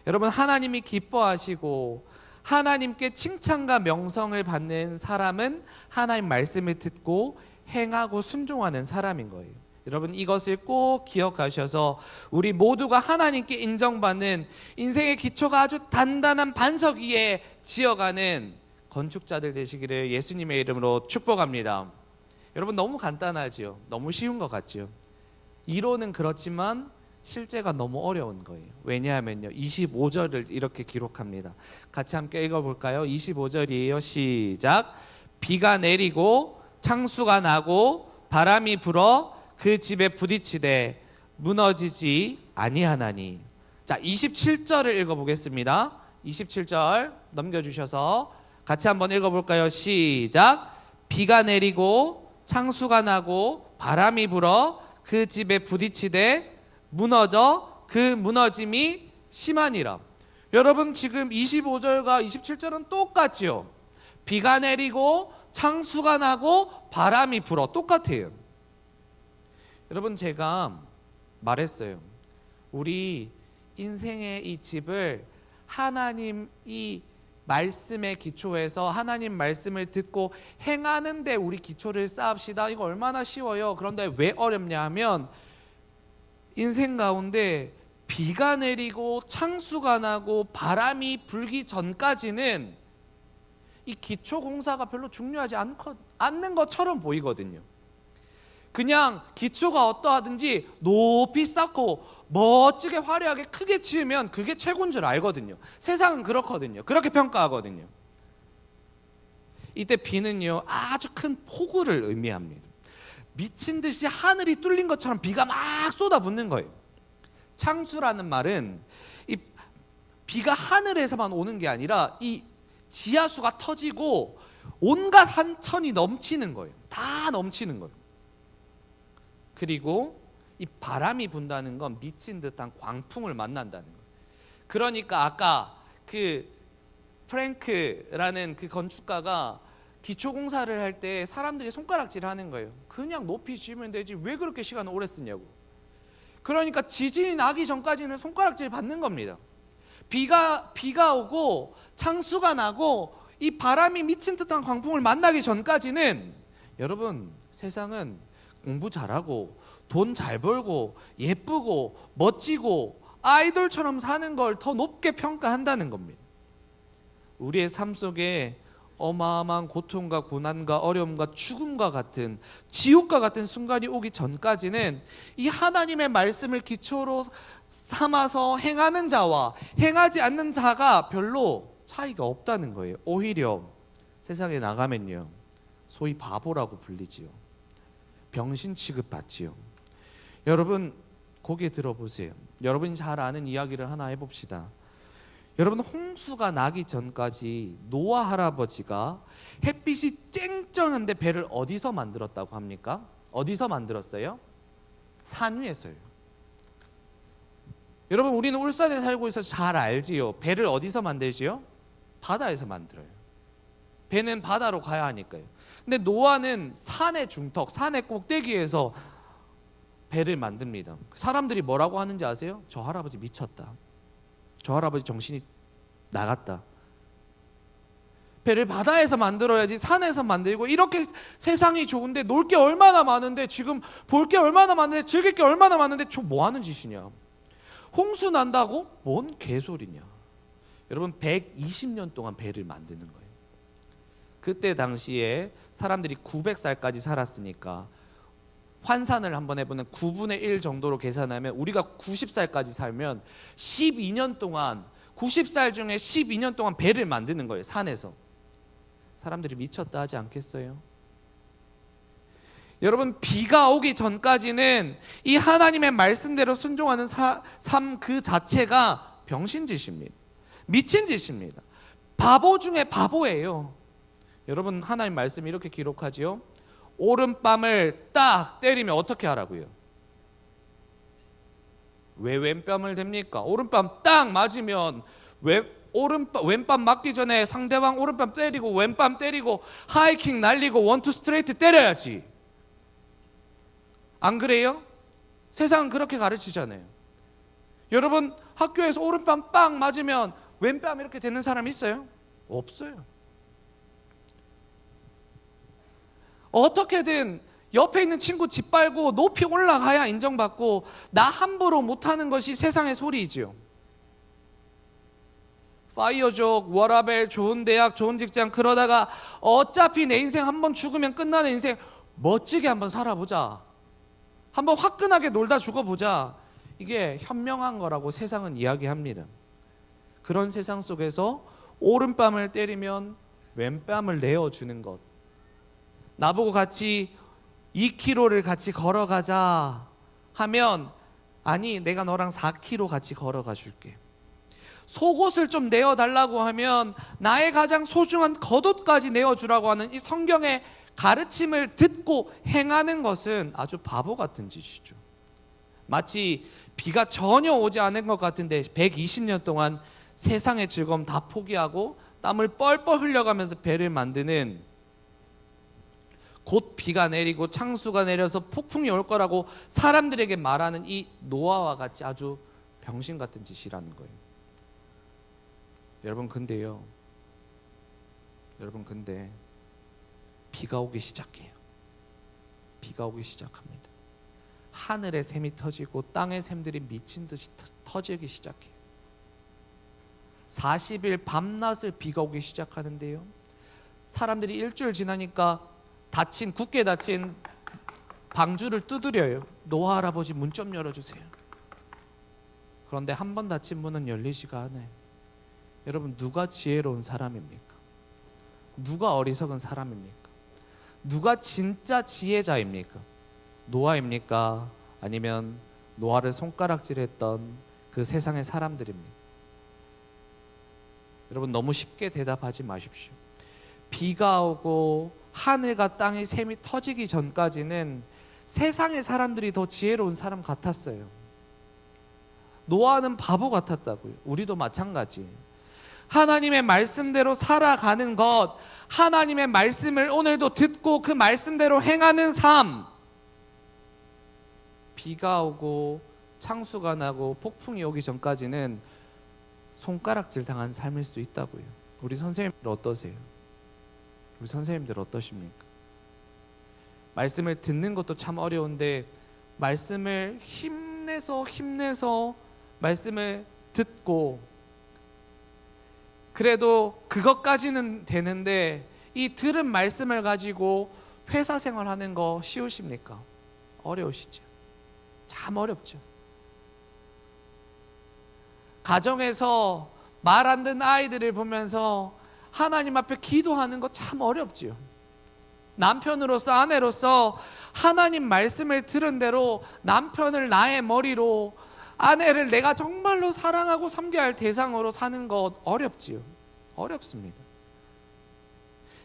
여러분, 하나님이 기뻐하시고 하나님께 칭찬과 명성을 받는 사람은 하나님 말씀을 듣고 행하고 순종하는 사람인 거예요. 여러분, 이것을 꼭 기억하셔서 우리 모두가 하나님께 인정받는 인생의 기초가 아주 단단한 반석 위에 지어가는 건축자들 되시기를 예수님의 이름으로 축복합니다. 여러분, 너무 간단하죠? 너무 쉬운 것 같죠? 이론은 그렇지만 실제가 너무 어려운 거예요. 왜냐하면요, 25절을 이렇게 기록합니다. 같이 함께 읽어볼까요? 25절이에요. 시작. 비가 내리고 창수가 나고 바람이 불어 그 집에 부딪히되 무너지지 아니하나니. 자, 27절을 읽어보겠습니다. 27절 넘겨주셔서 같이 한번 읽어볼까요? 시작. 비가 내리고 창수가 나고 바람이 불어 그 집에 부딪히되 무너져 그 무너짐이 심하니라. 여러분, 지금 25절과 27절은 똑같지요. 비가 내리고 창수가 나고 바람이 불어, 똑같아요. 여러분, 제가 말했어요. 우리 인생의 이 집을 하나님 이 말씀의 기초에서 하나님 말씀을 듣고 행하는데 우리 기초를 쌓읍시다. 이거 얼마나 쉬워요. 그런데 왜 어렵냐 하면 인생 가운데 비가 내리고 창수가 나고 바람이 불기 전까지는 이 기초 공사가 별로 중요하지 않는 것처럼 보이거든요. 그냥 기초가 어떠하든지 높이 쌓고 멋지게 화려하게 크게 지으면 그게 최고인 줄 알거든요. 세상은 그렇거든요. 그렇게 평가하거든요. 이때 비는요, 아주 큰 폭우를 의미합니다. 미친 듯이 하늘이 뚫린 것처럼 비가 막 쏟아붓는 거예요. 창수라는 말은 이 비가 하늘에서만 오는 게 아니라 이 지하수가 터지고 온갖 한천이 넘치는 거예요. 다 넘치는 거예요. 그리고 이 바람이 분다는 건 미친 듯한 광풍을 만난다는 거예요. 그러니까 아까 그 프랭크라는 그 건축가가 기초공사를 할 때 사람들이 손가락질 하는 거예요. 그냥 높이 지으면 되지 왜 그렇게 시간을 오래 쓰냐고. 그러니까 지진이 나기 전까지는 손가락질 받는 겁니다. 비가 오고 창수가 나고 이 바람이 미친 듯한 광풍을 만나기 전까지는 여러분 세상은 공부 잘하고 돈 잘 벌고 예쁘고 멋지고 아이돌처럼 사는 걸 더 높게 평가한다는 겁니다. 우리의 삶 속에 어마어마한 고통과 고난과 어려움과 죽음과 같은 지옥과 같은 순간이 오기 전까지는 이 하나님의 말씀을 기초로 삼아서 행하는 자와 행하지 않는 자가 별로 차이가 없다는 거예요. 오히려 세상에 나가면요, 소위 바보라고 불리지요. 병신 취급받지요. 여러분 고개 들어보세요. 여러분이 잘 아는 이야기를 하나 해봅시다. 여러분 홍수가 나기 전까지 노아 할아버지가 햇빛이 쨍쨍한데 배를 어디서 만들었다고 합니까? 어디서 만들었어요? 산 위에서요. 여러분 우리는 울산에 살고 있어서 잘 알지요. 배를 어디서 만들지요? 바다에서 만들어요. 배는 바다로 가야 하니까요. 근데 노아는 산의 중턱, 산의 꼭대기에서 배를 만듭니다. 사람들이 뭐라고 하는지 아세요? 저 할아버지 미쳤다. 저 할아버지 정신이 나갔다. 배를 바다에서 만들어야지 산에서 만들고, 이렇게 세상이 좋은데 놀 게 얼마나 많은데, 지금 볼 게 얼마나 많은데, 즐길 게 얼마나 많은데 저 뭐 하는 짓이냐. 홍수 난다고? 뭔 개소리냐. 여러분 120년 동안 배를 만드는 거예요. 그때 당시에 사람들이 900살까지 살았으니까 환산을 한번 해보면 9분의 1 정도로 계산하면 우리가 90살까지 살면 12년 동안, 90살 중에 12년 동안 배를 만드는 거예요. 산에서. 사람들이 미쳤다 하지 않겠어요? 여러분 비가 오기 전까지는 이 하나님의 말씀대로 순종하는 삶 그 자체가 병신짓입니다. 미친 짓입니다. 바보 중에 바보예요. 여러분 하나님 말씀이 이렇게 기록하지요. 오른뺨을 딱 때리면 어떻게 하라고요? 왜 왼뺨을 댑니까? 오른뺨 딱 맞으면 왼뺨 맞기 전에 상대방 오른뺨 때리고 왼뺨 때리고 하이킥 날리고 원투 스트레이트 때려야지. 안 그래요? 세상은 그렇게 가르치잖아요. 여러분 학교에서 오른뺨 빵 맞으면 왼뺨 이렇게 되는 사람 있어요? 없어요. 어떻게든 옆에 있는 친구 짓밟고 높이 올라가야 인정받고, 나 함부로 못하는 것이 세상의 소리이지요. 파이어족, 워라벨, 좋은 대학, 좋은 직장, 그러다가 어차피 내 인생 한번 죽으면 끝나는 인생 멋지게 한번 살아보자, 한번 화끈하게 놀다 죽어보자, 이게 현명한 거라고 세상은 이야기합니다. 그런 세상 속에서 오른뺨을 때리면 왼뺨을 내어주는 것, 나보고 같이 2km를 같이 걸어가자 하면, 아니 내가 너랑 4km 같이 걸어가 줄게. 속옷을 좀 내어달라고 하면 나의 가장 소중한 겉옷까지 내어주라고 하는 이 성경의 가르침을 듣고 행하는 것은 아주 바보 같은 짓이죠. 마치 비가 전혀 오지 않은 것 같은데 120년 동안 세상의 즐거움 다 포기하고 땀을 뻘뻘 흘려가면서 배를 만드는, 곧 비가 내리고 창수가 내려서 폭풍이 올 거라고 사람들에게 말하는 이 노아와 같이 아주 병신 같은 짓이라는 거예요. 여러분 근데요, 여러분 근데 비가 오기 시작해요. 비가 오기 시작합니다. 하늘의 샘이 터지고 땅의 샘들이 미친 듯이 터지기 시작해요. 40일 밤낮을 비가 오기 시작하는데요, 사람들이 일주일 지나니까 굳게 닫힌 방주를 두드려요. 노아 할아버지 문 좀 열어주세요. 그런데 한 번 닫힌 문은 열리지가 않아요. 여러분, 누가 지혜로운 사람입니까? 누가 어리석은 사람입니까? 누가 진짜 지혜자입니까? 노아입니까? 아니면 노아를 손가락질했던 그 세상의 사람들입니까? 여러분, 너무 쉽게 대답하지 마십시오. 비가 오고 하늘과 땅의 샘이 터지기 전까지는 세상의 사람들이 더 지혜로운 사람 같았어요. 노아는 바보 같았다고요. 우리도 마찬가지예요. 하나님의 말씀대로 살아가는 것, 하나님의 말씀을 오늘도 듣고 그 말씀대로 행하는 삶, 비가 오고 창수가 나고 폭풍이 오기 전까지는 손가락질 당한 삶일 수 있다고요. 우리 선생님들 어떠세요? 우리 선생님들 어떠십니까? 말씀을 듣는 것도 참 어려운데 말씀을 힘내서 말씀을 듣고 그래도 그것까지는 되는데 이 들은 말씀을 가지고 회사 생활하는 거 쉬우십니까? 어려우시죠? 참 어렵죠. 가정에서 말 안 듣는 아이들을 보면서 하나님 앞에 기도하는 거 참 어렵지요. 남편으로서 아내로서 하나님 말씀을 들은 대로 남편을 나의 머리로, 아내를 내가 정말로 사랑하고 섬겨야 할 대상으로 사는 것 어렵지요. 어렵습니다.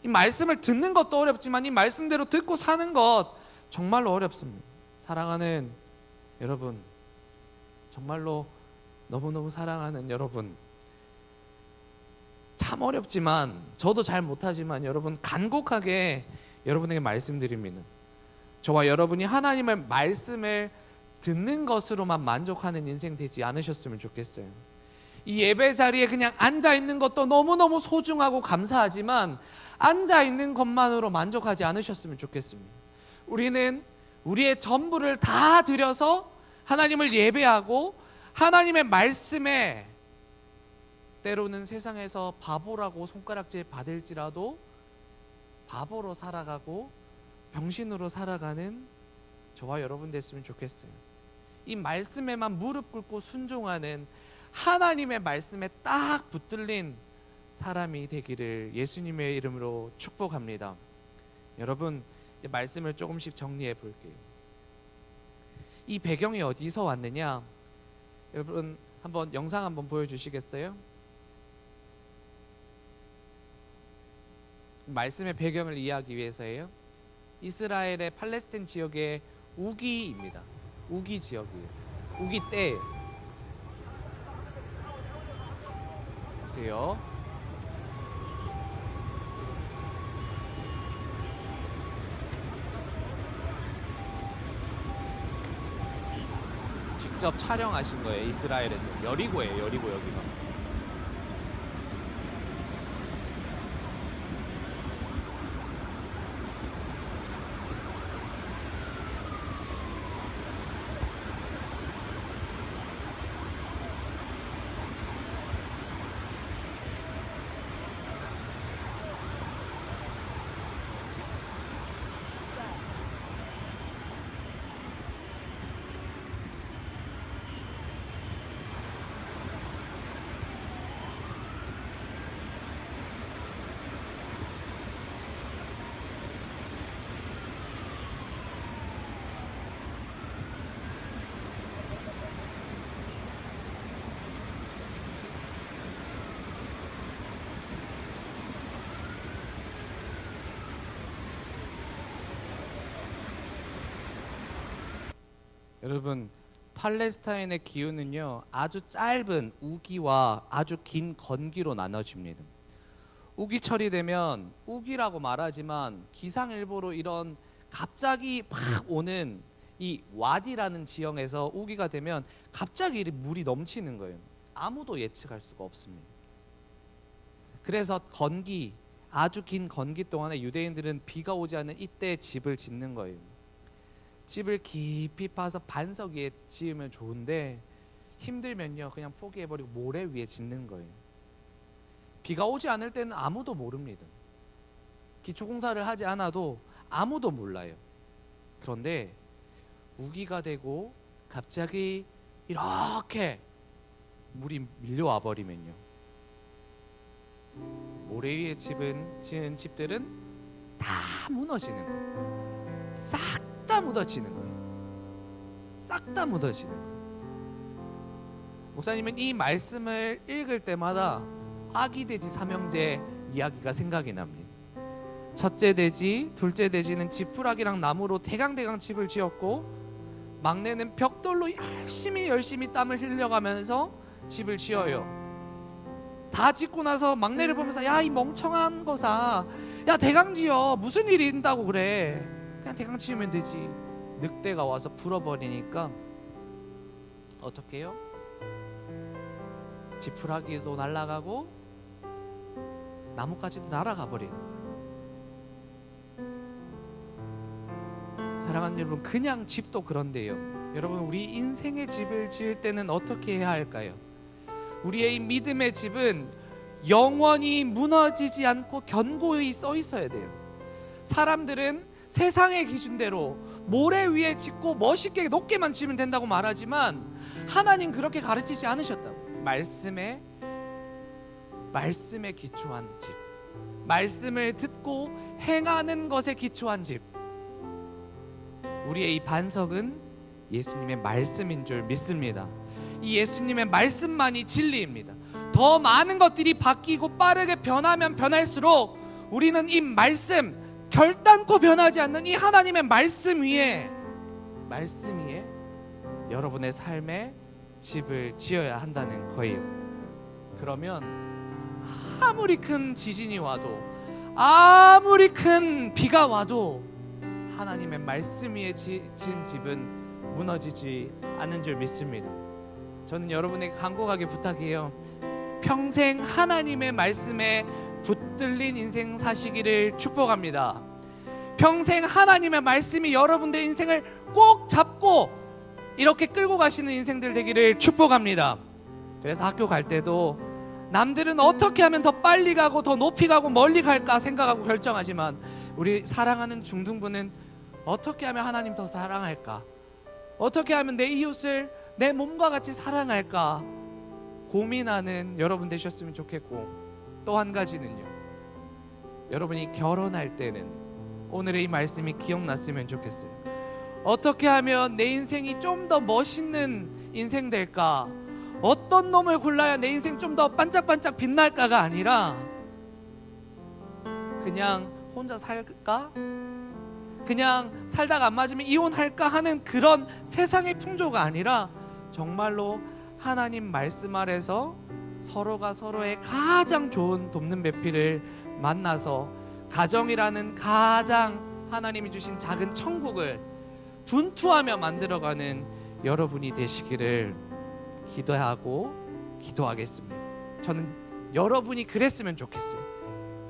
이 말씀을 듣는 것도 어렵지만 이 말씀대로 듣고 사는 것 정말로 어렵습니다. 사랑하는 여러분, 정말로 너무너무 사랑하는 여러분, 참 어렵지만 저도 잘 못하지만 여러분 간곡하게 여러분에게 말씀드립니다. 저와 여러분이 하나님의 말씀을 듣는 것으로만 만족하는 인생 되지 않으셨으면 좋겠어요. 이 예배 자리에 그냥 앉아있는 것도 너무너무 소중하고 감사하지만 앉아있는 것만으로 만족하지 않으셨으면 좋겠습니다. 우리는 우리의 전부를 다 들여서 하나님을 예배하고 하나님의 말씀에 때로는 세상에서 바보라고 손가락질 받을지라도 바보로 살아가고 병신으로 살아가는 저와 여러분 됐으면 좋겠어요. 이 말씀에만 무릎 꿇고 순종하는 하나님의 말씀에 딱 붙들린 사람이 되기를 예수님의 이름으로 축복합니다. 여러분, 이제 말씀을 조금씩 정리해 볼게요. 이 배경이 어디서 왔느냐? 여러분 한번 영상 한번 보여주시겠어요? 말씀의 배경을 이해하기 위해서예요. 이스라엘의 팔레스타인 지역의 우기입니다. 우기 지역이에요. 우기 때예요. 보세요. 직접 촬영하신 거예요. 이스라엘에서. 여리고예요. 여리고 여기가. 여러분, 팔레스타인의 기후는요 아주 짧은 우기와 아주 긴 건기로 나눠집니다. 우기철이 되면 우기라고 말하지만 기상일보로 이런 갑자기 막 오는 이 와디라는 지형에서 우기가 되면 갑자기 물이 넘치는 거예요. 아무도 예측할 수가 없습니다. 그래서 건기, 아주 긴 건기 동안에 유대인들은 비가 오지 않는 이때 집을 짓는 거예요. 집을 깊이 파서 반석 위에 지으면 좋은데 힘들면요 그냥 포기해버리고 모래 위에 짓는 거예요. 비가 오지 않을 때는 아무도 모릅니다. 기초공사를 하지 않아도 아무도 몰라요. 그런데 우기가 되고 갑자기 이렇게 물이 밀려와 버리면요, 모래 위에 지은 집들은 다 무너지는 거예요. 싹 다 묻어지는 거예요. 싹 다 묻어지는 거예요. 목사님은 이 말씀을 읽을 때마다 아기 돼지 삼형제 이야기가 생각이 납니다. 첫째 돼지, 둘째 돼지는 지푸라기랑 나무로 대강대강 집을 지었고, 막내는 벽돌로 열심히 땀을 흘려가면서 집을 지어요. 다 짓고 나서 막내를 보면서, 야, 이 멍청한 거사, 야, 대강 지어, 무슨 일이 있다고 그래, 그냥 대강 지으면 되지. 늑대가 와서 불어버리니까 어떻게 해요? 지푸라기도 날아가고 나무까지도 날아가 버리는 거예요. 사랑하는 여러분, 그냥 집도 그런데요, 여러분, 우리 인생의 집을 지을 때는 어떻게 해야 할까요? 우리의 이 믿음의 집은 영원히 무너지지 않고 견고히 써 있어야 돼요. 사람들은 세상의 기준대로 모래 위에 짓고 멋있게 높게만 지으면 된다고 말하지만, 하나님 그렇게 가르치지 않으셨다고. 말씀에 기초한 집, 말씀을 듣고 행하는 것에 기초한 집. 우리의 이 반석은 예수님의 말씀인 줄 믿습니다. 이 예수님의 말씀만이 진리입니다. 더 많은 것들이 바뀌고 빠르게 변하면 변할수록 우리는 이 말씀, 결단코 변하지 않는 이 하나님의 말씀 위에 여러분의 삶에 집을 지어야 한다는 거예요. 그러면 아무리 큰 지진이 와도, 아무리 큰 비가 와도 하나님의 말씀 위에 지은 집은 무너지지 않은 줄 믿습니다. 저는 여러분에게 간곡하게 부탁해요. 평생 하나님의 말씀에 붙들린 인생 사시기를 축복합니다. 평생 하나님의 말씀이 여러분들 인생을 꼭 잡고 이렇게 끌고 가시는 인생들 되기를 축복합니다. 그래서 학교 갈 때도 남들은 어떻게 하면 더 빨리 가고 더 높이 가고 멀리 갈까 생각하고 결정하지만, 우리 사랑하는 중등부는 어떻게 하면 하나님 더 사랑할까, 어떻게 하면 내 이웃을 내 몸과 같이 사랑할까 고민하는 여러분 되셨으면 좋겠고, 또 한 가지는요, 여러분이 결혼할 때는 오늘의 이 말씀이 기억났으면 좋겠어요. 어떻게 하면 내 인생이 좀 더 멋있는 인생 될까, 어떤 놈을 골라야 내 인생 좀 더 반짝반짝 빛날까가 아니라, 그냥 혼자 살까, 그냥 살다가 안 맞으면 이혼할까 하는 그런 세상의 풍조가 아니라, 정말로 하나님 말씀 아래서 서로가 서로의 가장 좋은 돕는 배필을 만나서 가정이라는 가장 하나님이 주신 작은 천국을 분투하며 만들어가는 여러분이 되시기를 기도하고 기도하겠습니다. 저는 여러분이 그랬으면 좋겠어요.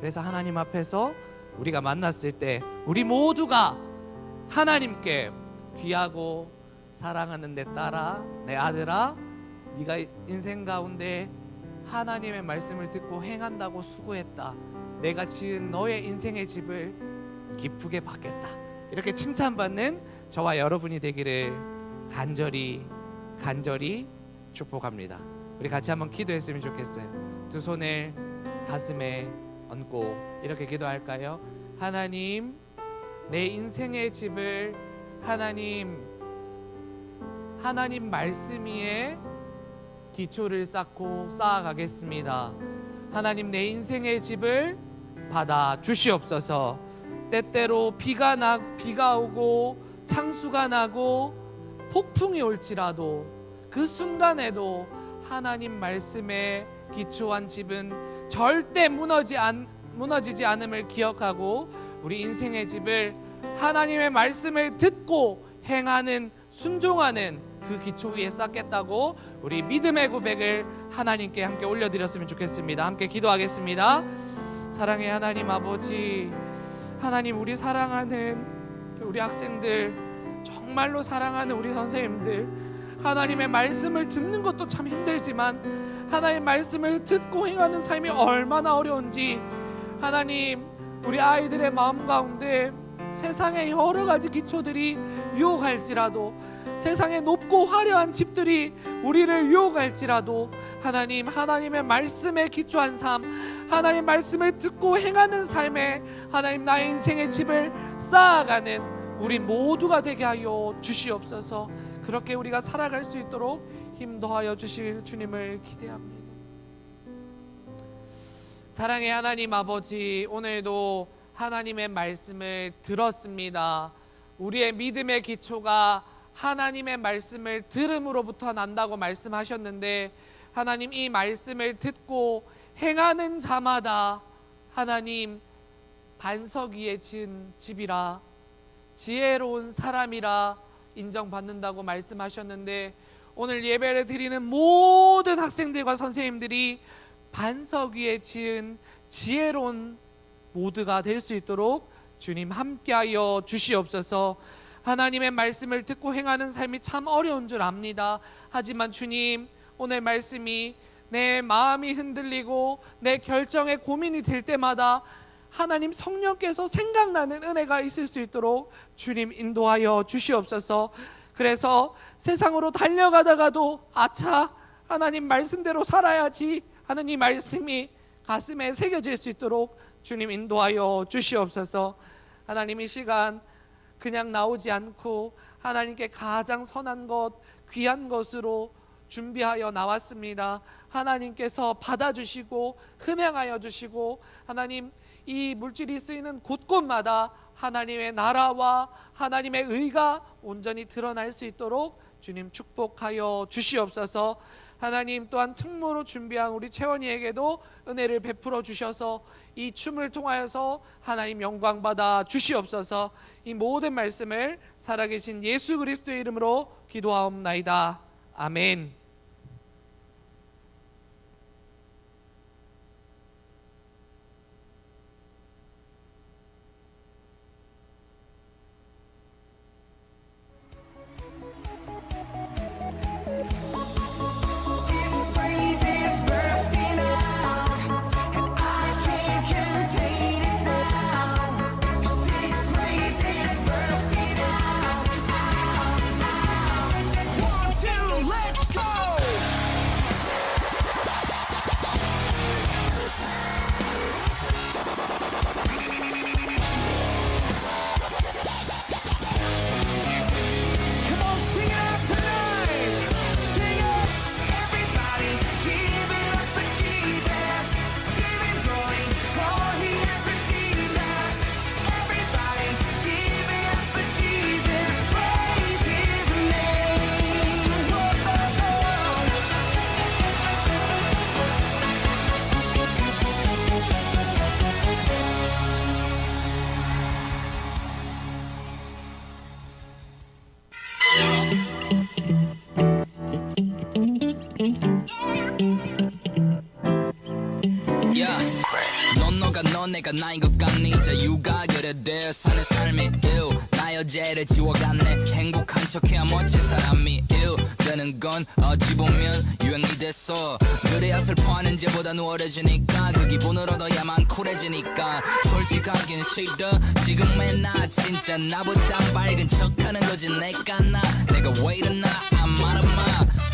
그래서 하나님 앞에서 우리가 만났을 때 우리 모두가 하나님께 귀하고 사랑하는 내 딸아, 내 아들아, 네가 인생 가운데 하나님의 말씀을 듣고 행한다고 수고했다. 내가 지은 너의 인생의 집을 기쁘게 받겠다. 이렇게 칭찬받는 저와 여러분이 되기를 간절히 축복합니다. 우리 같이 한번 기도했으면 좋겠어요. 두 손을 가슴에 얹고 이렇게 기도할까요? 하나님, 내 인생의 집을 하나님 말씀 위에 기초를 쌓고 쌓아가겠습니다. 하나님, 내 인생의 집을 받아 주시옵소서. 때때로 비가 오고 창수가 나고 폭풍이 올지라도 그 순간에도 하나님 말씀에 기초한 집은 절대 무너지지 않음을 기억하고, 우리 인생의 집을 하나님의 말씀을 듣고 행하는, 순종하는 그 기초 위에 쌓겠다고 우리 믿음의 고백을 하나님께 함께 올려드렸으면 좋겠습니다. 함께 기도하겠습니다. 사랑의 하나님 아버지, 하나님, 우리 사랑하는 우리 학생들, 정말로 사랑하는 우리 선생님들, 하나님의 말씀을 듣는 것도 참 힘들지만 하나님의 말씀을 듣고 행하는 삶이 얼마나 어려운지, 하나님, 우리 아이들의 마음 가운데 세상의 여러 가지 기초들이 유혹할지라도, 세상의 높고 화려한 집들이 우리를 유혹할지라도, 하나님, 하나님의 말씀에 기초한 삶, 하나님 말씀을 듣고 행하는 삶에 하나님 나의 인생의 집을 쌓아가는 우리 모두가 되게 하여 주시옵소서. 그렇게 우리가 살아갈 수 있도록 힘 더하여 주실 주님을 기대합니다. 사랑의 하나님 아버지, 오늘도 하나님의 말씀을 들었습니다. 우리의 믿음의 기초가 하나님의 말씀을 들음으로부터 난다고 말씀하셨는데, 하나님, 이 말씀을 듣고 행하는 자마다 하나님 반석 위에 지은 집이라, 지혜로운 사람이라 인정받는다고 말씀하셨는데, 오늘 예배를 드리는 모든 학생들과 선생님들이 반석 위에 지은 지혜로운 모두가 될 수 있도록 주님 함께하여 주시옵소서. 하나님의 말씀을 듣고 행하는 삶이 참 어려운 줄 압니다. 하지만 주님, 오늘 말씀이 내 마음이 흔들리고 내 결정에 고민이 될 때마다 하나님 성령께서 생각나는 은혜가 있을 수 있도록 주님 인도하여 주시옵소서. 그래서 세상으로 달려가다가도 아차, 하나님 말씀대로 살아야지 하는 이 말씀이 가슴에 새겨질 수 있도록 주님 인도하여 주시옵소서. 하나님, 이 시간 그냥 나오지 않고 하나님께 가장 선한 것, 귀한 것으로 준비하여 나왔습니다. 하나님께서 받아주시고 흠양하여 주시고, 하나님, 이 물질이 쓰이는 곳곳마다 하나님의 나라와 하나님의 의가 온전히 드러날 수 있도록 주님 축복하여 주시옵소서. 하나님, 또한 특무로 준비한 우리 채원이에게도 은혜를 베풀어 주셔서 이 춤을 통하여서 하나님 영광 받아 주시옵소서. 이 모든 말씀을 살아계신 예수 그리스도의 이름으로 기도하옵나이다. 아멘. 넌 내가 나인 것 같니? 자유가 그래 돼 사는 삶이 나 여자를 지워갔네. 행복한 척해야 멋진 사람이 되는 건 어찌 보면 유행이 됐어. 그래야 슬퍼하는 죄보다 우월해지니까 그 기분을 얻어야만 쿨해지니까 솔직하긴 싫어. 지금의 나 진짜 나보다 밝은 척하는 거지. 내가 왜 이러나 안 말아마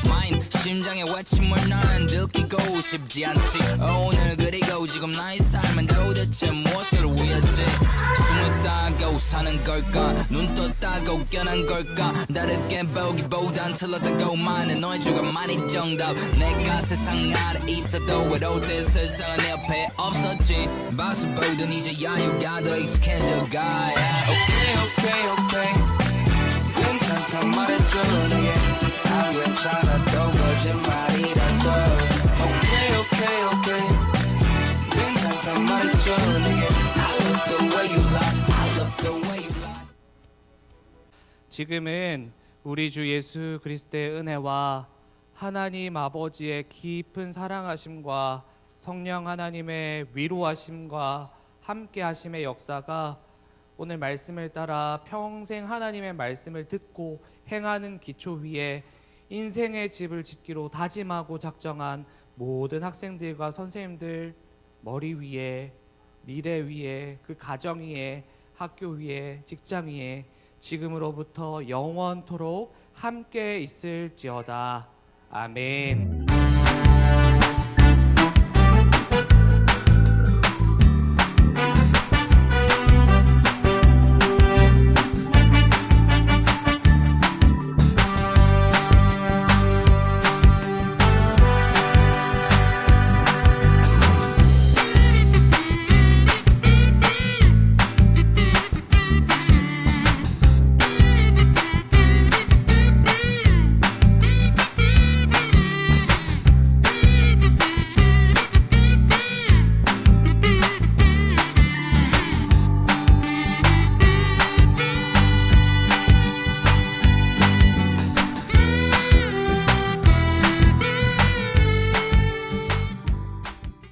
마인 심장의 외침을 난 느끼고 싶지 않지. 오늘 그리고 지금 나의 삶은 도대체 무엇을 위했지. 숨을 따고 사는 걸까? 눈 떴다고 깨난 걸까? 다르게 보기보단 틀렸다고 많은 너의 주관만이 정답. 내가 세상 아래 있어도 외로울 때 세상은 내 옆에 없었지. 봐서 보던 이제 야유가 더 익숙해져가. 오케이 괜찮단 말해줘. 너의 안 괜찮아도 거짓말이라도. 오케이 괜찮단 말해줘. 너의 I love the way you lie. I love the way you lie. 지금은 우리 주 예수 그리스도의 은혜와 하나님 아버지의 깊은 사랑하심과 성령 하나님의 위로하심과 함께하심의 역사가 오늘 말씀을 따라 평생 하나님의 말씀을 듣고 행하는 기초 위에 인생의 집을 짓기로 다짐하고 작정한 모든 학생들과 선생님들 머리 위에, 미래 위에, 그 가정 위에 학교 위에, 직장 위에 지금으로부터 영원토록 함께 있을지어다. 아멘.